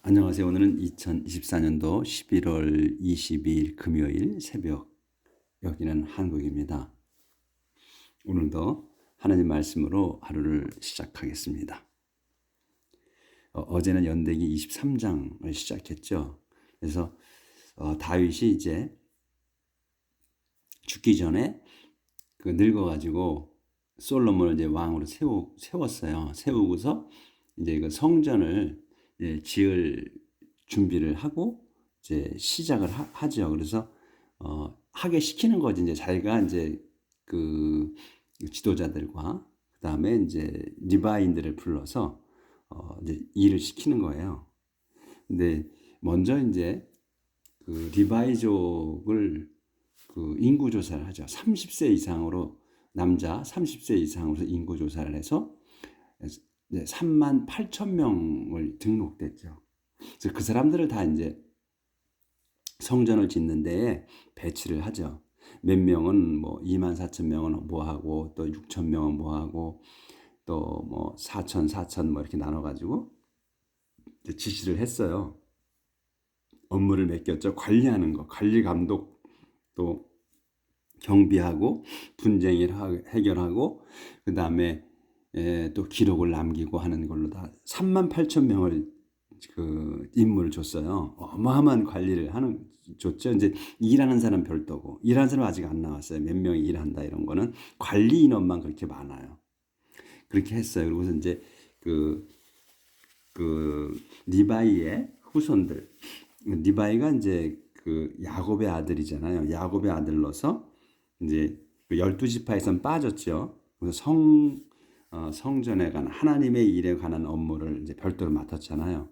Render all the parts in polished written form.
안녕하세요. 오늘은 2024년도 11월 22일 금요일 새벽, 여기는 한국입니다. 오늘도 하나님 말씀으로 하루를 시작하겠습니다. 어제는 연대기 23장을 시작했죠. 그래서 다윗이 이제 죽기 전에 늙어가지고 솔로몬을 이제 왕으로 세웠어요. 세우고서 이제 그 성전을 지을 준비를 하고 이제 시작을 하죠. 그래서 하게 시키는 거지. 이제 자기가 이제 그 지도자들과 그다음에 이제 리바인들을 불러서 이제 일을 시키는 거예요. 근데 먼저 이제 그 리바이족을 그 인구 조사를 하죠. 30세 이상으로 남자 30세 이상으로 인구 조사를 해서 3만 8천 명을 등록됐죠. 그래서 그 사람들을 다 이제 성전을 짓는 데에 배치를 하죠. 몇 명은 뭐 2만 4천 명은 뭐 하고 또 6천 명은 뭐 하고 또 뭐 4천 뭐 이렇게 나눠 가지고 지시를 했어요. 업무를 맡겼죠. 관리하는 거, 관리 감독, 또 경비하고 분쟁을 해결하고 그다음에 또 기록을 남기고 하는 걸로 다 3만 8천 명을 그 임무를 줬어요. 어마어마한 관리를 줬죠. 이제 일하는 사람 별도고 일하는 사람 아직 안 나왔어요. 몇 명이 일한다 이런 거는 관리 인원만 그렇게 많아요. 그렇게 했어요. 그리고서 이제 그 리바이의 후손들, 리바이가 이제 그 야곱의 아들이잖아요. 야곱의 아들로서 이제 그 12지파에선 빠졌죠. 그래서 성전에 관한 하나님의 일에 관한 업무를 이제 별도로 맡았잖아요.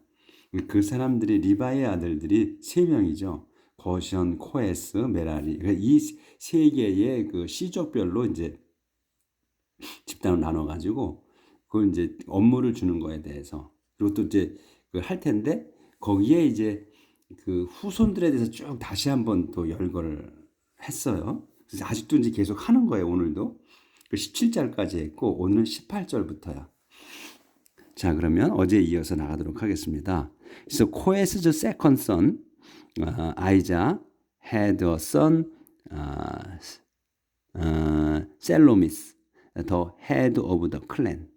그 사람들이 리바이의 아들들이 세 명이죠. 거션, 코에스, 메라리. 그러니까 이 세 개의 그 시족별로 이제 집단을 나눠 가지고 그걸 이제 업무를 주는 거에 대해서 그리고 또 이제 그 할 텐데 거기에 이제 그 후손들에 대해서 쭉 다시 한번 또 열거를 했어요. 그래서 아직도 이제 계속 하는 거예요. 오늘도 그 17절까지 했고 오늘은 18절부터야. 자, 그러면 어제에 이어서 나가도록 하겠습니다. 그래서 코에스 the second son, Isaiah had a son, Sellomis, the head of the clan.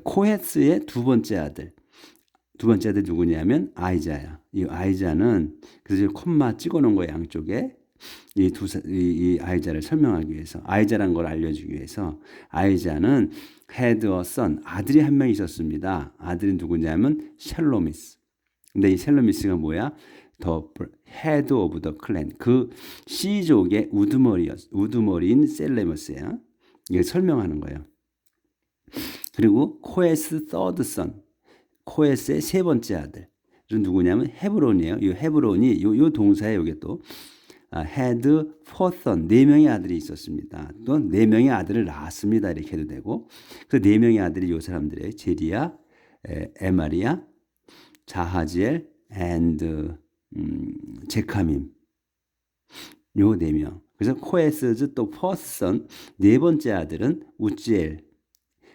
코헤스의 두 번째 아들 누구냐면 아이자야. 이 아이자는 그래서 콤마 찍어놓은 거예요. 양쪽에 이 아이자를 설명하기 위해서, 아이자란 걸 알려주기 위해서. 아이자는 had a son, 아들이 한 명 있었습니다. 아들이 누구냐면 셀로미스. 근데 이 셀로미스가 뭐야? The head of the clan, 그 시족의 우두머리인 셀레머스야. 이게 설명하는 거예요. 그리고 코에스 third son, 코에스의 세 번째 아들. 누구냐면 헤브론이에요. 이 헤브론이 요 동사에 여기 또 had four son, 네 명의 아들이 있었습니다. 또 네 명의 아들을 낳았습니다. 이렇게 해도 되고. 그 네 명의 아들이 요 사람들의 제리야, 에마리야, 자하지엘, and 제카밈. 요 네 명. 그래서 코에스즈 또 first son, 네 번째 아들은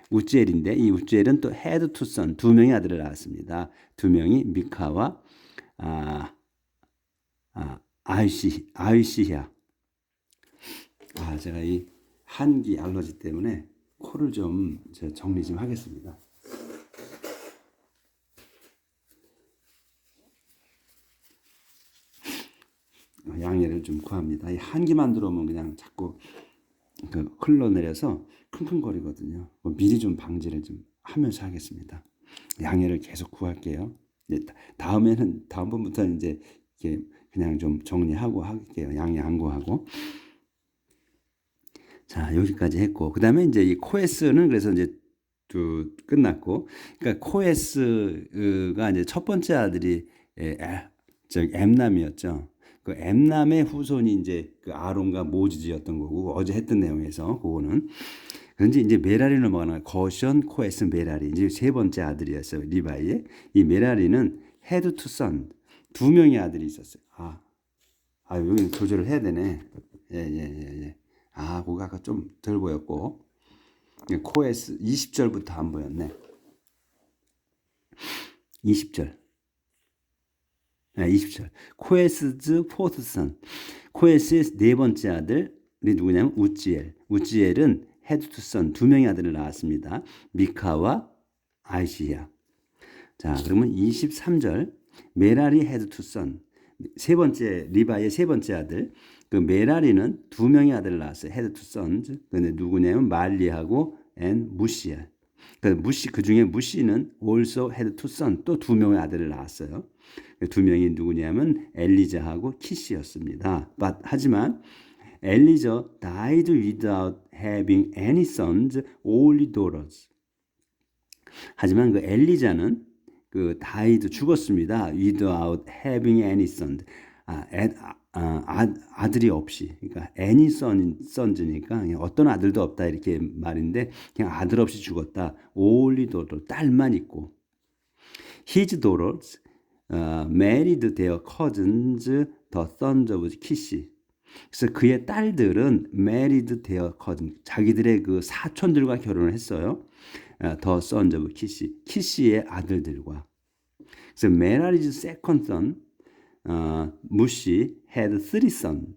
우지엘인데 이 우지엘은 또 had two son, 두 명의 아들을 낳았습니다. 두 명이 미카와 아이시야. 제가 이 한기 알러지 때문에 코를 좀 정리 좀 하겠습니다. 양해를 좀 구합니다. 이 한기만 들어오면 그냥 자꾸 흘러내려서 킁킁거리거든요. 미리 좀 방지를 좀 하면서 하겠습니다. 양해를 계속 구할게요. 다음번부터는 이제 이렇게 그냥 좀 정리하고 할게요. 양해 안 구하고. 자, 여기까지 했고, 그 다음에 이제 이 코에스는 그래서 이제 끝났고, 그러니까 코에스가 이제 첫 번째 아들이 엠남이었죠. 그 엠남의 후손이 이제 그 아론과 모지지였던 거고, 어제 했던 내용에서 그거는. 그런데 이제 메라리를 넘어가는 거션, 코에스, 메라리. 이제 세 번째 아들이었어요. 리바이의. 이 메라리는 헤드 투 선, 두 명의 아들이 있었어요. 여기 조절을 해야 되네. 예. 그거 아까 좀 덜 보였고. 코에스 20절부터 안 보였네. 20절. 20절. 코에스즈 포스 선. 코에스의 네 번째 아들이 누구냐면 우지엘. 우지엘은 헤드 투 선, 두 명의 아들을 낳았습니다. 미카와 아이시야. 자, 그러면 23절. 메라리 헤드 투 선. 세 번째, 리바의 세 번째 아들. 그 메라리는 두 명의 아들을 낳았어요. 헤드 투 선즈. 근데 누구냐면 말리하고 앤 무시야. 그 중에 무시는 also had two sons, 또 두 명의 아들을 낳았어요. 두 명이 누구냐면 엘리자하고 키시였습니다. 하지만 엘리자 died without having any sons, only daughters. 하지만 그 엘리자는 그 died 죽었습니다. without having any sons. 아들이 없이, 그러니까 any sons니까 어떤 아들도 없다 이렇게 말인데 그냥 아들 없이 죽었다. only daughter, 딸만 있고. His daughters married their cousins, the sons of Kish. 그래서 그의 딸들은 married their cousins, 자기들의 그 사촌들과 결혼을 했어요. the sons of Kish, 키시의 아들들과. 그래서 메라리's second son, 무시 had three sons,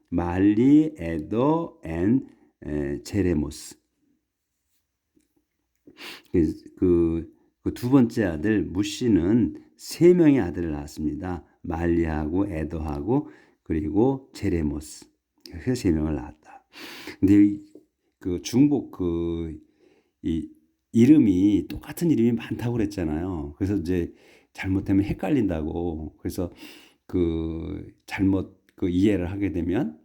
말리, 에더, and 제레모스. 그 두 번째 아들 무시는 세 명의 아들을 낳았습니다. 말리하고 에더하고 그리고 제레모스. 그래서 세 명을 낳았다. 근데 그 중복 이 이름이 똑같은 이름이 많다고 그랬잖아요. 그래서 이제 잘못하면 헷갈린다고. 그래서 잘못 이해를 하게 되면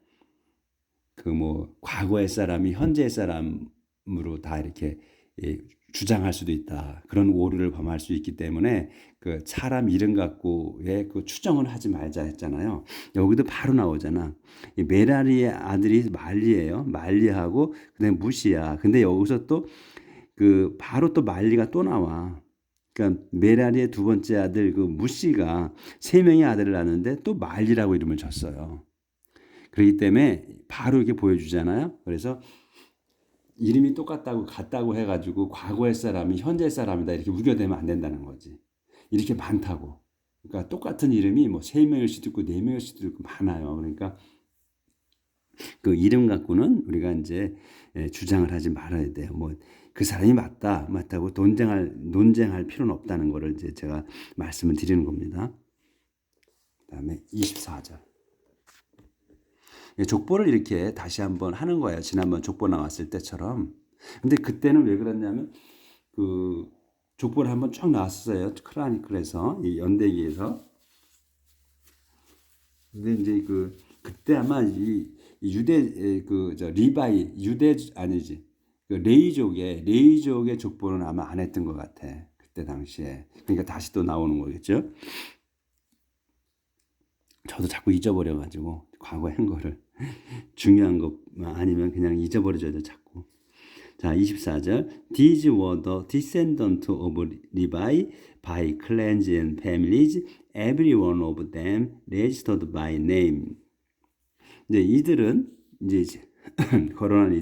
과거의 사람이 현재의 사람으로 다 이렇게 주장할 수도 있다. 그런 오류를 범할 수 있기 때문에 그 사람 이름 갖고의 그 추정을 하지 말자 했잖아요. 여기도 바로 나오잖아. 이 메라리의 아들이 말리예요. 말리하고 그다음에 무시야. 근데 여기서 또 바로 또 말리가 또 나와. 그러니까 메라리의 두 번째 아들 그 무시가 세 명의 아들을 낳았는데 또 말리라고 이름을 줬어요. 그렇기 때문에 바로 이렇게 보여주잖아요. 그래서 이름이 똑같다고 같다고 해가지고 과거의 사람이 현재 사람이다 이렇게 우겨대면 안 된다는 거지. 이렇게 많다고. 그러니까 똑같은 이름이 뭐 3명일 수도 있고 4명일 수도 있고 많아요. 그러니까 그 이름 갖고는 우리가 이제 주장을 하지 말아야 돼요. 그 사람이 맞다고 논쟁할 필요는 없다는 거를 이제 제가 말씀을 드리는 겁니다. 그다음에 24절. 족보를 이렇게 다시 한번 하는 거예요. 지난번 족보 나왔을 때처럼. 근데 그때는 왜 그랬냐면 그 족보를 한번 쫙 나왔어요. 크로니클에서 이 연대기에서. 근데 이제 그때 아마 이 유대 리바이 유대 아니지 레이족의 족보는 아마 안 했던 것 같아. 그때 당시에. 그러니까 다시 또 나오는 거겠죠. 저도 자꾸 잊어버려가지고 과거에 한 거를 중요한 것 아니면 그냥 잊어버려져도 자꾸. 자, 24절. These were the descendants of Levi by clans and families, every one of them registered by name. 이제 이들은 거론한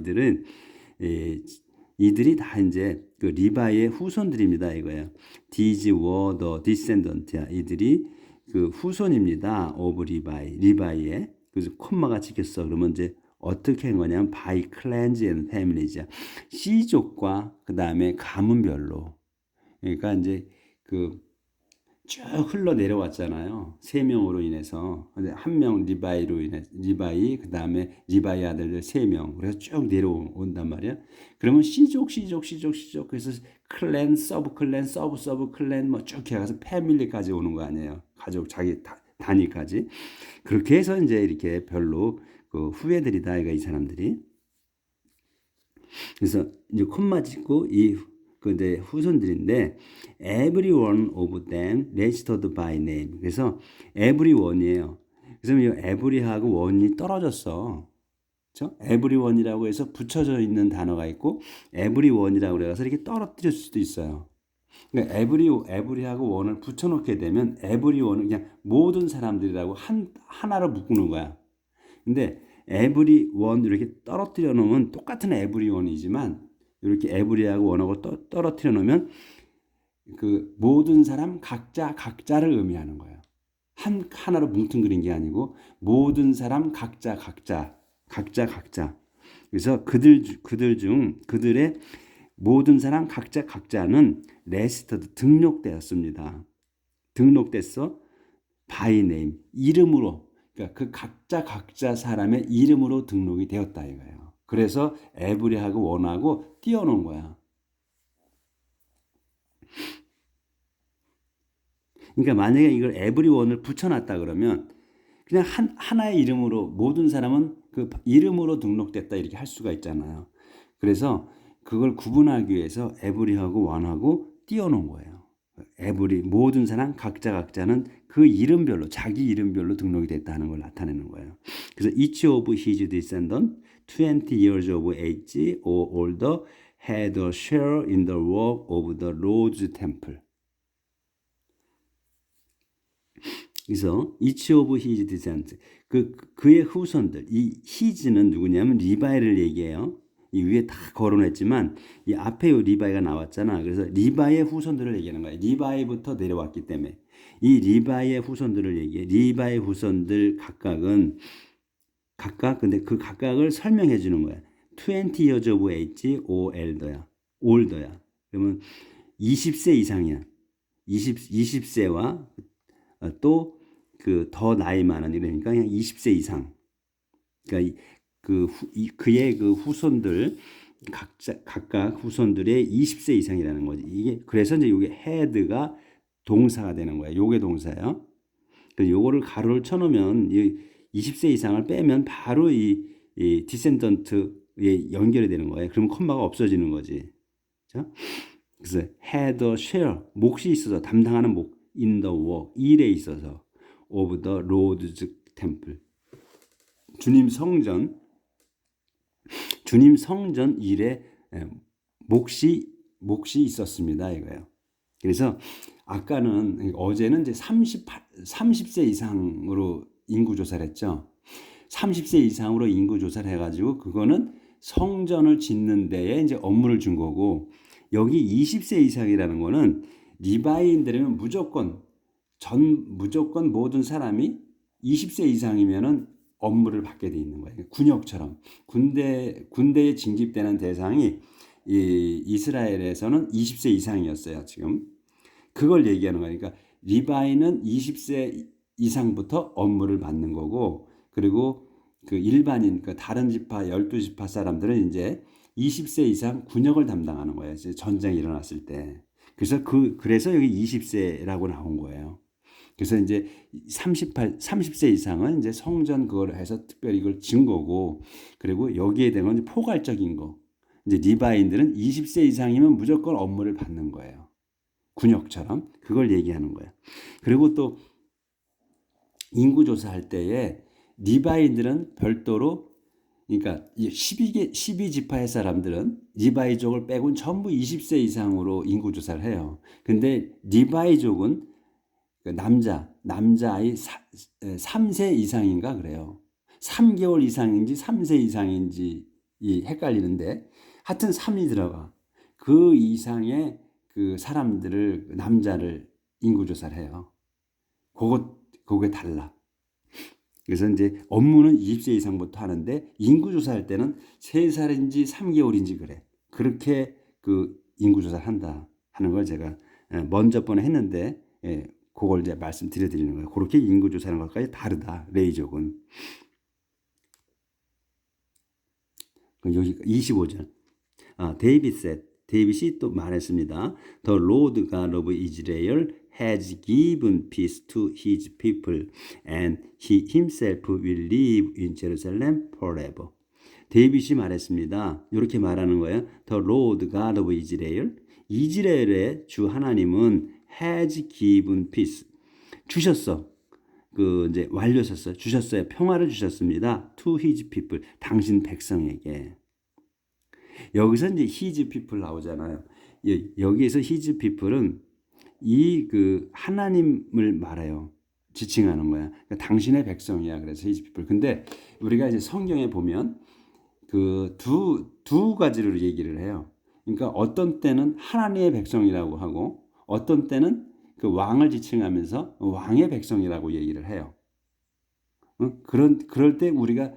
이들이 다 이제 그 리바이의 후손들입니다. 이거예요. These were the descendants. 이들이 그 후손입니다. of 리바이의. 그래서 콤마가 찍혔어. 그러면 이제 어떻게 한 거냐면 by clans and families. 씨족과 그 다음에 가문별로. 그러니까 이제 쭉 흘러 내려왔잖아요. 3명으로 인해서. 근데 1명 리바이, 그 다음에 리바이 아들들 3명. 그래서 쭉 내려온단 말이야. 그러면 씨족. 그래서 클랜, 서브 클랜, 서브 클랜 쭉 해가서 패밀리까지 오는 거 아니에요. 가족, 자기 단위까지. 그렇게 해서 이제 이렇게 별로 후예들이다, 이 사람들이. 그래서 이제 콤마 찍고 이제 후손들인데 every one of them registered by name. 그래서 every one이에요. 그래서 이 every하고 one이 떨어졌어. 그렇죠? every one이라고 해서 붙여져 있는 단어가 있고 every one이라고 해서 이렇게 떨어뜨릴 수도 있어요. 그러니까 every하고 one을 붙여놓게 되면 every one은 그냥 모든 사람들이라고 하나로 묶는 거야. 근데 every one 이렇게 떨어뜨려 놓으면 똑같은 every one이지만 이렇게 every하고 one하고 떨어뜨려 놓으면 그 모든 사람 각자를 의미하는 거예요. 하나로 뭉뚱그린 게 아니고 모든 사람 각자. 그래서 그들의 모든 사람 각자는 레지스터드 등록되었습니다. 등록됐어. by name 이름으로. 그러니까 그 각자 사람의 이름으로 등록이 되었다 이거예요. 그래서 에브리하고 원하고 띄워놓은 거야. 그러니까 만약에 이걸 에브리원을 붙여놨다 그러면 그냥 하나의 이름으로 모든 사람은 그 이름으로 등록됐다 이렇게 할 수가 있잖아요. 그래서 그걸 구분하기 위해서 에브리하고 원하고 띄워놓은 거예요. 에브리 모든 사람 각자는 그 이름별로 자기 이름별로 등록이 됐다는 걸 나타내는 거예요. 그래서 each of his descendants 20 years of age or older had a share in the work of the Lord's temple. 그래서 each of his descendants 그의 후손들 이 his는 누구냐면 리바이를 얘기해요. 이 위에 다 거론했지만 이 앞에 요 리바이가 나왔잖아. 그래서 리바이의 후손들을 얘기하는 거예요. 리바이부터 내려왔기 때문에 이 리바이의 후손들을 얘기해. 리바이의 후손들 각각 근데 그 각각을 설명해 주는 거야. 20 years of age or older야. 그러면 20세 이상이야. 20세와 또 그 더 나이 많은 이러니까 그냥 20세 이상. 그러니까 그의 그 후손들 각각 후손들의 20세 이상이라는 거지. 이게 그래서 이제 이게 헤드가 동사가 되는 거야. 요게 동사예요. 그래서 요거를 가로를 쳐놓으면 이 20세 이상을 빼면 바로 이 디센던트에 연결이 되는 거예요. 그러면 콤마가 없어지는 거지. 그렇죠? 그래서 had a share 몫이 있어서 담당하는 몫 in the work 일에 있어서 of the Lord's temple 주님 성전 일에 몫이 있었습니다 이거예요. 그래서 아까는 어제는 이제 30세 이상으로 인구 조사를 했죠. 30세 이상으로 인구 조사를 해가지고 그거는 성전을 짓는 데에 이제 업무를 준 거고 여기 20세 이상이라는 거는 리바이인들이면 무조건 모든 사람이 20세 이상이면은 업무를 받게 돼 있는 거예요. 군역처럼 군대에 징집되는 대상이 이스라엘에서는 20세 이상이었어요. 지금 그걸 얘기하는 거니까 리바이는 20세 이상부터 업무를 받는 거고 그리고 그 일반인 그 다른 지파 12지파 사람들은 이제 20세 이상 군역을 담당하는 거예요. 이제 전쟁이 일어났을 때. 그래서 여기 20세라고 나온 거예요. 그래서 이제 30세 이상은 이제 성전 그걸 해서 특별히 이걸 진 거고, 그리고 여기에 대한 건 포괄적인 거. 이제 리바인들은 20세 이상이면 무조건 업무를 받는 거예요. 군역처럼. 그걸 얘기하는 거예요. 그리고 또 인구조사할 때에 리바인들은 별도로, 그러니까 12지파의 사람들은 리바이족을 빼고는 전부 20세 이상으로 인구조사를 해요. 근데 리바이족은 남자아이 3세 이상인가 그래요. 3개월 이상인지 3세 이상인지 헷갈리는데 하여튼 3이 들어가. 그 이상의 그 사람들을 남자를 인구조사를 해요. 그게 달라. 그래서 이제 업무는 20세 이상부터 하는데 인구조사할 때는 3살인지 3개월인지 그래. 그렇게 그 인구조사를 한다 하는 걸 제가 먼저 번에 했는데 그걸 이제 말씀드리는 거예요. 그렇게 인구조사하는 것까지 다르다. 레이족은. 여기 25절. 데이빗이 또 말했습니다. The Lord God of Israel has given peace to his people and he himself will live in Jerusalem forever. 데이빗이 말했습니다. 이렇게 말하는 거예요. The Lord God of Israel. 이스라엘의 주 하나님은 has given peace. 주셨어. 이제 완료하셨어요. 주셨어요. 평화를 주셨습니다. To his people. 당신 백성에게. 여기서 이제 his people 나오잖아요. 여기에서 his people은 그 하나님을 말해요. 지칭하는 거야. 그러니까 당신의 백성이야. 그래서 his people. 근데 우리가 이제 성경에 보면 그 두 가지로 얘기를 해요. 그러니까 어떤 때는 하나님의 백성이라고 하고 어떤 때는 그 왕을 지칭하면서 왕의 백성이라고 얘기를 해요. 그럴 때 우리가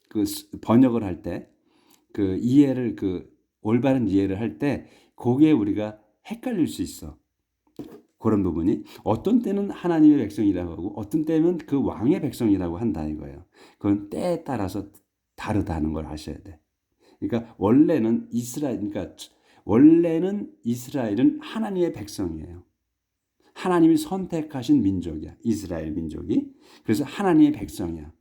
그 번역을 할 때 그 이해를 그 올바른 이해를 할 때 거기에 우리가 헷갈릴 수 있어. 그런 부분이 어떤 때는 하나님의 백성이라고 하고 어떤 때는 그 왕의 백성이라고 한다 이거예요. 그건 때에 따라서 다르다는 걸 아셔야 돼. 그러니까 원래는 이스라엘은 하나님의 백성이에요. 하나님이 선택하신 민족이야. 이스라엘 민족이. 그래서 하나님의 백성이야.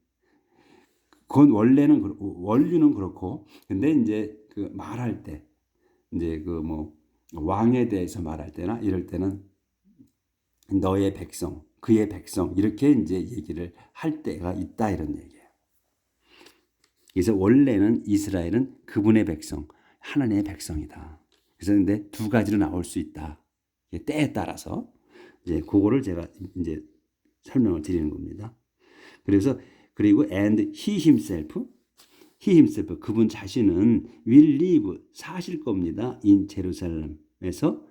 그건 원류는 그렇고, 근데 이제 그 말할 때, 이제 그 뭐 왕에 대해서 말할 때나 이럴 때는 너의 백성, 그의 백성 이렇게 이제 얘기를 할 때가 있다 이런 얘기예요. 그래서 원래는 이스라엘은 그분의 백성, 하나님의 백성이다. 그래서 근데 두 가지로 나올 수 있다. 때에 따라서 이제 그거를 제가 이제 설명을 드리는 겁니다. 그리고 and he himself 그분 자신은 will live 사실 겁니다. in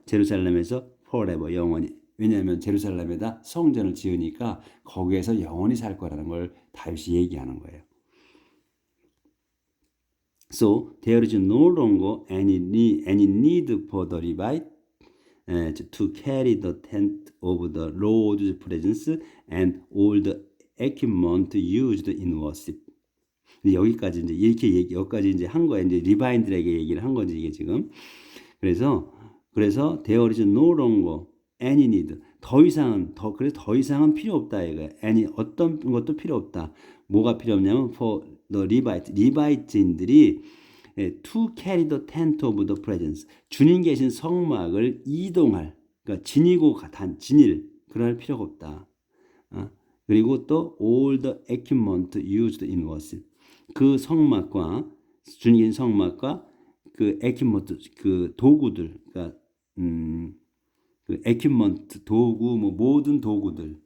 제루살렘에서 forever 영원히. 왜냐하면 제루살렘에다 성전을 지으니까 거기에서 영원히 살 거라는 걸 다윗이 얘기하는 거예요. So there is no longer any need for the Levite to carry the tent of the Lord's presence and all the equipment used in worship. 여기까지 이제 여기까지 이제 한 거예요. 이제 리바인들에게 얘기를 한 거지 이게 지금. 그래서 there is no longer any need. 더 이상은 필요 없다 이거예요. any 어떤 것도 필요 없다. 뭐가 필요 없냐면 for the 리바이트인들이 to carry the tent of the presence. 주님 계신 성막을 이동할, 그러니까 진일 그럴 필요가 없다. 그리고 또 all the equipment used in worship. 그 성막과 주님 계신 성막과 그 equipment 그 도구들, 그러니까 그 equipment 도구 뭐 모든 도구들을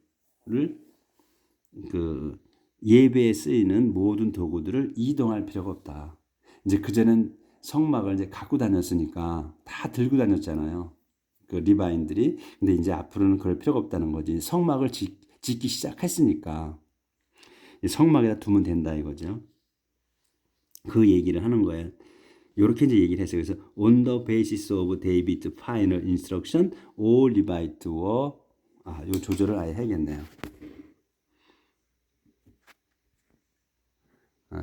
그 예배에 쓰이는 모든 도구들을 이동할 필요가 없다. 이제 그전엔 성막을 이제 갖고 다녔으니까 다 들고 다녔잖아요. 그 리바인들이. 근데 이제 앞으로는 그럴 필요가 없다는 거지. 성막을 짓기 시작했으니까 성막에다 두면 된다 이거죠. 그 얘기를 하는 거예요. 이렇게 이제 얘기를 했어요. 그래서 on the basis of David's final instruction, all Levites were 요 조절을 아예 해야겠네요.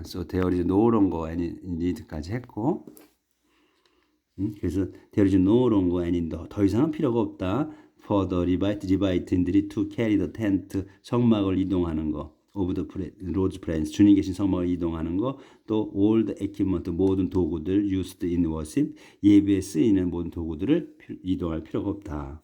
So there is no longer any need까지 했고, 그래서 there is no longer any 더 이상은 필요가 없다. For the 리바이트인들이 to carry the tent 성막을 이동하는 거, of the Lord's presence 주님 계신 성막을 이동하는 거, 또 all the equipment 모든 도구들 used in worship 예배에 쓰이는 모든 도구들을 이동할 필요가 없다.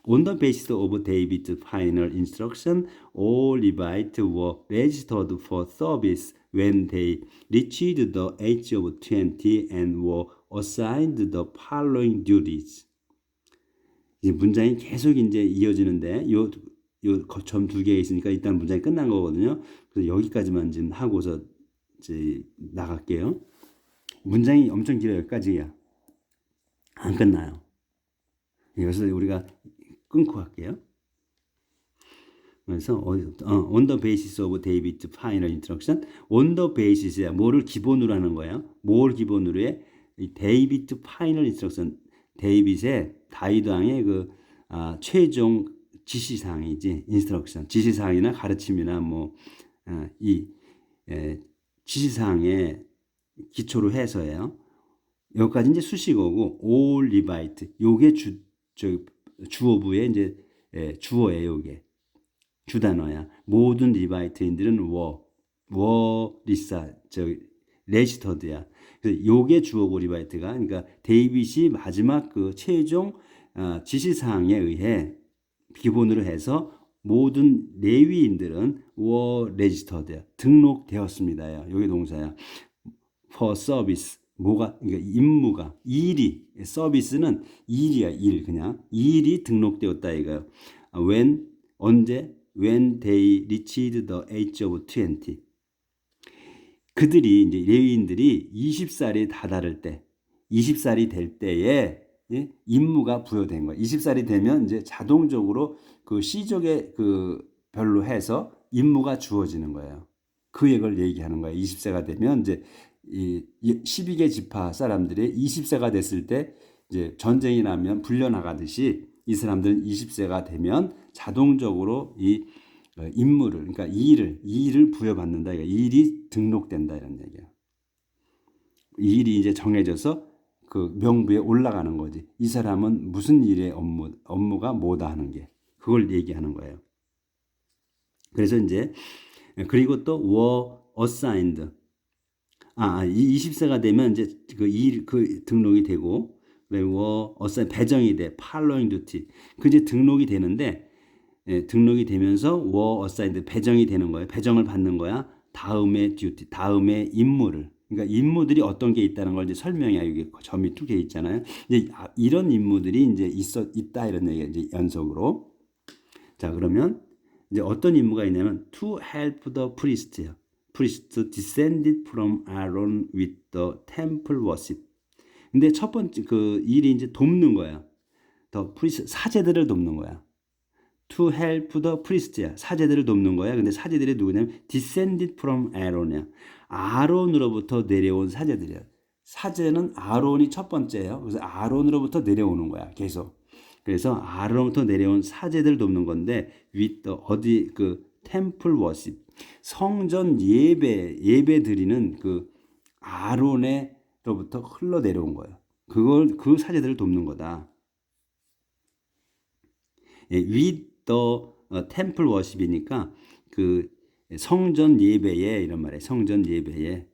On the basis of David's final instruction, all Levites were registered for service when they reached the age of 20 and were assigned the following duties. 이 문장이 계속 이제 이어지는데 요 점 두 개 있으니까 일단 문장이 끝난 거거든요. 그래서 여기까지만 지금 하고서 이제 나갈게요. 문장이 엄청 길어요. 여기까지야. 안 끝나요. 여기서 우리가 끊고 할게요. 그래서 on the basis of David's final instruction, on the basis야 뭐를 기본으로 하는 거예요? 뭘 기본으로 해? David's final instruction, 다윗 왕의 그 최종 지시사항이지, instruction, 지시사항이나 가르침이나 이 지시사항에 기초로 해서예요. 여기까지 이제 수식어고 all Levite, 요게 주어부의 이제 주어예요. 요게 주단어야. 모든 리바이트인들은 레지터드야. 그래서 요게 주어고 리바이트가, 그러니까 데이빗이 마지막 그 최종 지시사항에 의해 기본으로 해서 모든 레위인들은 레지터드야. 등록되었습니다. 요게 동사야. for service 그러니까 임무가 일이 서비스는 일이야. 그냥 일이 등록되었다 이거예요. when they reached the age of 20 그들이 이제 레위인들이 20살이 다다를 때 20살이 될 때에 예? 임무가 부여된 거예요. 20살이 되면 이제 자동적으로 그 시족의 그 별로 해서 임무가 주어지는 거예요. 그 얘기를 얘기하는 거예요. 20세가 되면 이제 이 12개 지파 사람들이 20세가 됐을 때 이제 전쟁이 나면 불려나가듯이 이 사람들은 20세가 되면 자동적으로 이 임무를, 그러니까 이 일을 부여받는다. 이 일이 등록된다 이런 얘기예요. 이 일이 이제 정해져서 그 명부에 올라가는 거지. 이 사람은 무슨 일의 업무가 뭐다 하는 게 그걸 얘기하는 거예요. 그래서 이제 그리고 또 were assigned. 이 20세가 되면 이제 그 등록이 되고 were assigned 배정이 돼. following duty. 그 이제 등록이 되는데 등록이 되면서 were assigned 배정이 되는 거예요. 배정을 받는 거야. 다음의 duty, 다음의 임무를. 그러니까 임무들이 어떤 게 있다는 걸 이제 설명해. 여기 점이 두 개 있잖아요. 이제 이런 임무들이 이제 있다 이런 얘기가 이제 연속으로. 자, 그러면 이제 어떤 임무가 있냐면 to help the priest descended from Aaron with the temple worship. 근데 첫 번째 그 일이 이제 돕는 거야. the priest 사제들을 돕는 거야. to help the priest야. 사제들을 돕는 거야. 근데 사제들이 누구냐면 descended from Aaron이야. 아론으로부터 내려온 사제들이야. 사제는 아론이 첫 번째예요. 그래서 아론으로부터 내려오는 거야. 계속. 그래서 아론으로부터 내려온 사제들 돕는 건데 with the 어디 그 temple worship. 성전 예배 드리는 그 아론으로부터 흘러 내려온 거예요. 그 사제들을 돕는 거다. with the temple worship이니까 그 성전 예배에 이런 말이에요. 성전 예배에.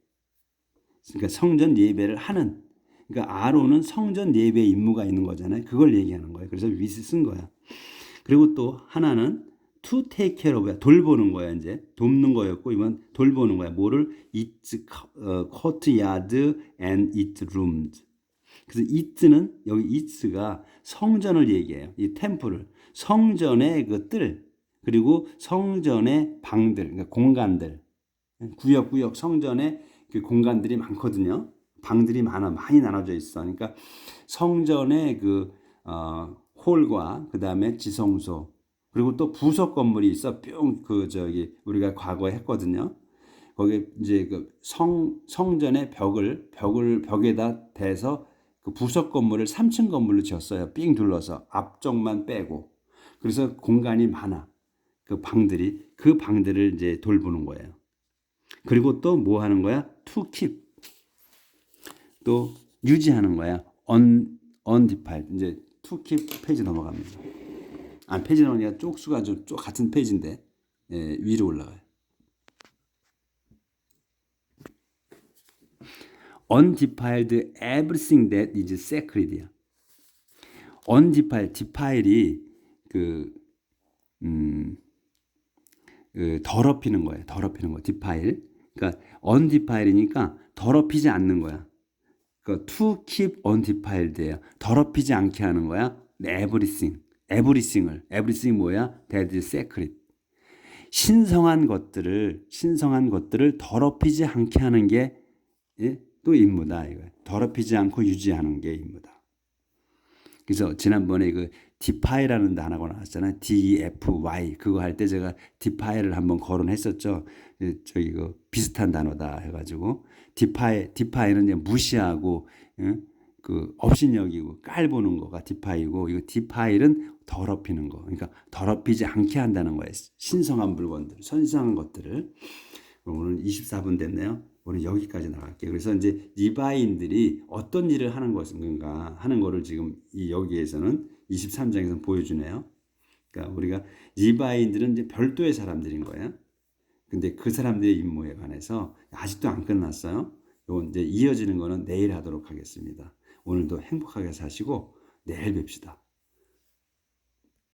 그러니까 성전 예배를 하는. 그러니까 아론은 성전 예배 임무가 있는 거잖아요. 그걸 얘기하는 거예요. 그래서 with 쓴 거야. 그리고 또 하나는 to take care of야. 돌보는 거야. 이제 돕는 거였고 이건 돌보는 거야. 뭐를? its courtyard and its rooms. 그래서 it는 여기 its가 성전을 얘기해요. 이 템플을. 성전의 그 뜰, 그리고 성전의 방들, 그러니까 공간들, 구역구역 성전의 그 공간들이 많거든요. 방들이 많이 나눠져 있어. 그러니까 성전의 그 홀과 그 다음에 지성소, 그리고 또 부속 건물이 있어. 뿅 우리가 과거에 했거든요. 거기 이제 그 성전의 벽에다 대서 그 부속 건물을 3층 건물로 지었어요. 삥 둘러서 앞쪽만 빼고. 그래서 공간이 많아. 그 방들을 이제 돌보는 거예요. 그리고 또 뭐 하는 거야? to keep. 또 유지하는 거야. undefiled. 이제 to keep 페이지 넘어갑니다. 페이지 넘어가니까 쪽수가 좀 같은 페이지인데 위로 올라가요. undefiled everything that is sacred이야. undefiled, defil이 더럽히는 거예요. 더럽히는 거. defile. 그러니까 undefiled이니까 더럽히지 않는 거야. 그러니까 to keep undefilled예요. 더럽히지 않게 하는 거야. everything 뭐야? that is sacred. 신성한 것들을 더럽히지 않게 하는 게 또 임무다. 이거. 더럽히지 않고 유지하는 게 임무다. 그래서 지난번에 그 defy라는 단어가 나왔잖아요. DEFY. 그거 할 때 제가 defy를 한번 거론했었죠. 저기 그 비슷한 단어다 해가지고 defy는 이제 무시하고 그 업신여기고 깔보는 거가 defy고, 이거 defy는 더럽히는 거. 그러니까 더럽히지 않게 한다는 거예요. 신성한 물건들, 선성한 것들을. 오늘 24분 됐네요. 오늘 여기까지 나갈게요. 그래서 이제 리바인들이 어떤 일을 하는 것인가 하는 거를 지금 여기에서는 23장에서 보여주네요. 그러니까 우리가 리바인들은 이제 별도의 사람들인 거예요. 근데 그 사람들의 임무에 관해서 아직도 안 끝났어요. 이건 이제 이어지는 거는 내일 하도록 하겠습니다. 오늘도 행복하게 사시고 내일 뵙시다.